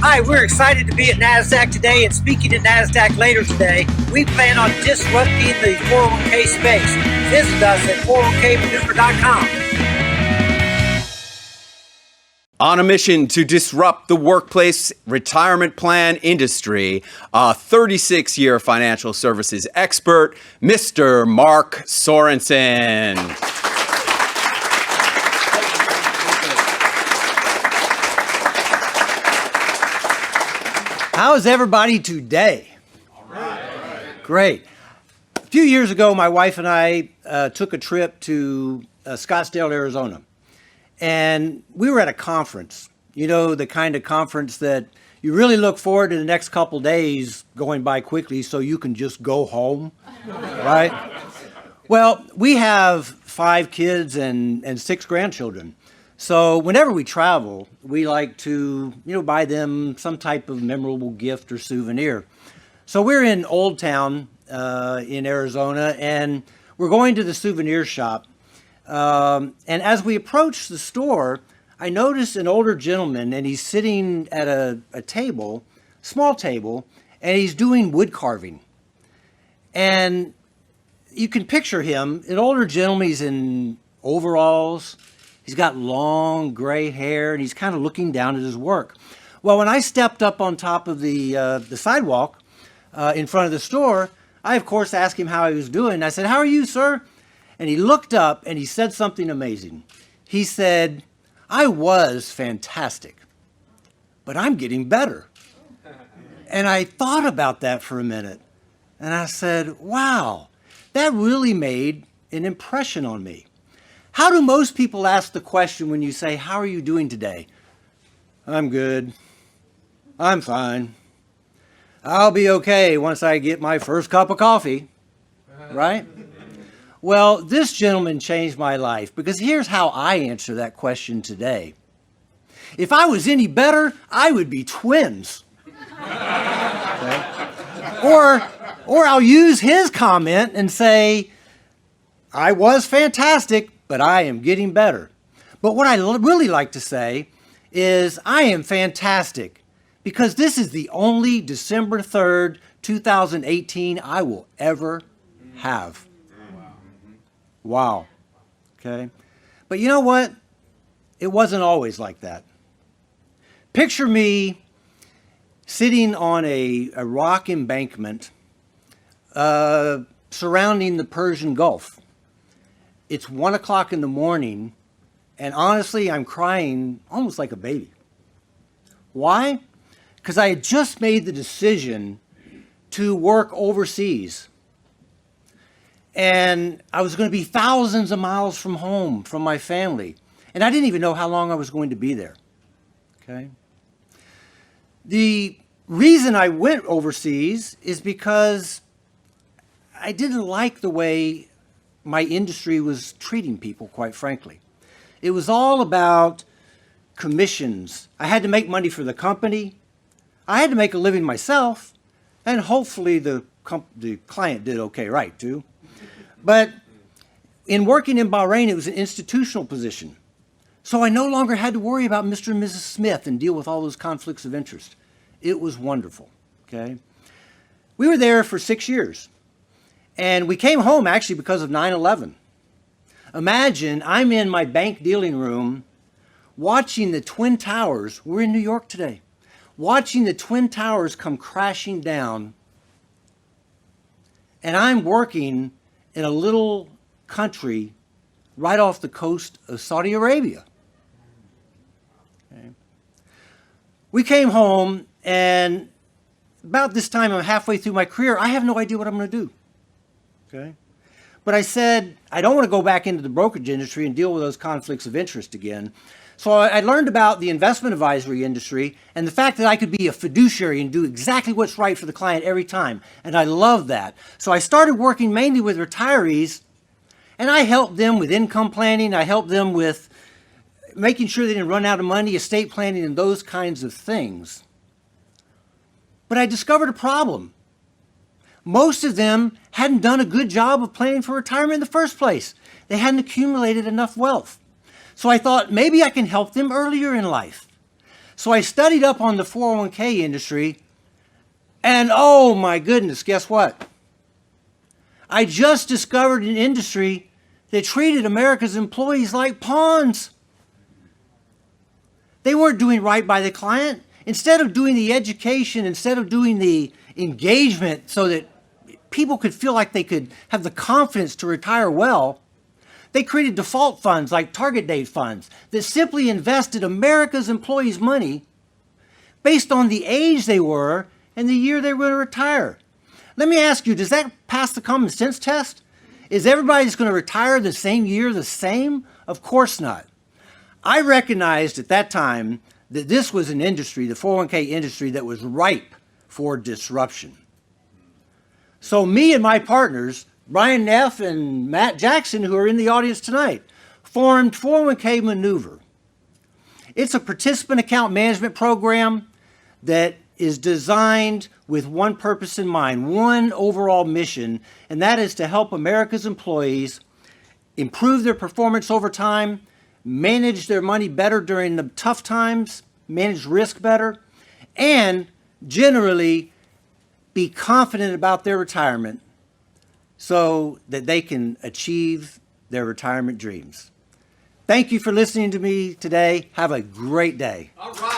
Hi, we're excited to be at Nasdaq today, and speaking at Nasdaq later today, we plan on disrupting the 401k space. Visit us at 401kmaneuver.com. On a mission to disrupt the workplace retirement plan industry, a 36-year financial services expert, Mr. Mark Sorensen. How's everybody today? All right. Great. A few years ago, my wife and I took a trip to Scottsdale, Arizona. And we were at a conference, you know, the kind of conference that you really look forward to the next couple days going by quickly so you can just go home, right? Well, we have 5 kids and 6 grandchildren. So whenever we travel, we like to, buy them some type of memorable gift or souvenir. So we're in Old Town in Arizona, and we're going to the souvenir shop. And as we approach the store, I noticed an older gentleman, and he's sitting at a table, small table, and he's doing wood carving. And you can picture him, an older gentleman, he's in overalls. He's got long gray hair, and he's kind of looking down at his work. Well, when I stepped up on top of the sidewalk in front of the store, I, of course, asked him how he was doing. I said, "How are you, sir?" And he looked up, and he said something amazing. He said, "I was fantastic, but I'm getting better." And I thought about that for a minute, and I said, wow, that really made an impression on me. How do most people ask the question when you say, "How are you doing today?" "I'm good. I'm fine. I'll be okay once I get my first cup of coffee," right? Well, this gentleman changed my life, because here's how I answer that question today. If I was any better, I would be twins. Okay? Or I'll use his comment and say, "I was fantastic, but I am getting better." But what I really like to say is, "I am fantastic, because this is the only December 3rd, 2018 I will ever have." Wow. Okay. But you know what? It wasn't always like that. Picture me sitting on a rock embankment surrounding the Persian Gulf. It's 1 o'clock in the morning, and honestly, I'm crying almost like a baby. Why? Because I had just made the decision to work overseas. And I was going to be thousands of miles from home, from my family. And I didn't even know how long I was going to be there. Okay? The reason I went overseas is because I didn't like the way my industry was treating people, quite frankly. It was all about commissions. I had to make money for the company. I had to make a living myself. And hopefully the client did okay, right, too. But in working in Bahrain, it was an institutional position. So I no longer had to worry about Mr. and Mrs. Smith and deal with all those conflicts of interest. It was wonderful, okay? We were there for 6 years. And we came home, actually, because of 9/11. Imagine I'm in my bank dealing room watching the Twin Towers. We're in New York today. Watching the Twin Towers come crashing down. And I'm working in a little country right off the coast of Saudi Arabia. Okay. We came home, and about this time, I'm halfway through my career. I have no idea what I'm going to do. Okay. But I said, I don't want to go back into the brokerage industry and deal with those conflicts of interest again. So I learned about the investment advisory industry and the fact that I could be a fiduciary and do exactly what's right for the client every time. And I love that. So I started working mainly with retirees, and I helped them with income planning. I helped them with making sure they didn't run out of money, estate planning, and those kinds of things. But I discovered a problem. Most of them hadn't done a good job of planning for retirement in the first place. They hadn't accumulated enough wealth. So I thought maybe I can help them earlier in life. So I studied up on the 401k industry, and oh my goodness, guess what? I just discovered an industry that treated America's employees like pawns. They weren't doing right by the client. Instead of doing the education, instead of doing the engagement so that people could feel like they could have the confidence to retire well, they created default funds like target date funds that simply invested America's employees' money based on the age they were and the year they were going to retire. Let me ask you, does that pass the common sense test? Is everybody just going to retire the same year the same? Of course not. I recognized at that time that this was an industry, the 401k industry, that was ripe for disruption. So me and my partners, Brian Neff and Matt Jackson, who are in the audience tonight, formed 401k Maneuver. It's a participant account management program that is designed with one purpose in mind, one overall mission, and that is to help America's employees improve their performance over time, manage their money better during the tough times, manage risk better, and generally be confident about their retirement so that they can achieve their retirement dreams. Thank you for listening to me today. Have a great day. All right.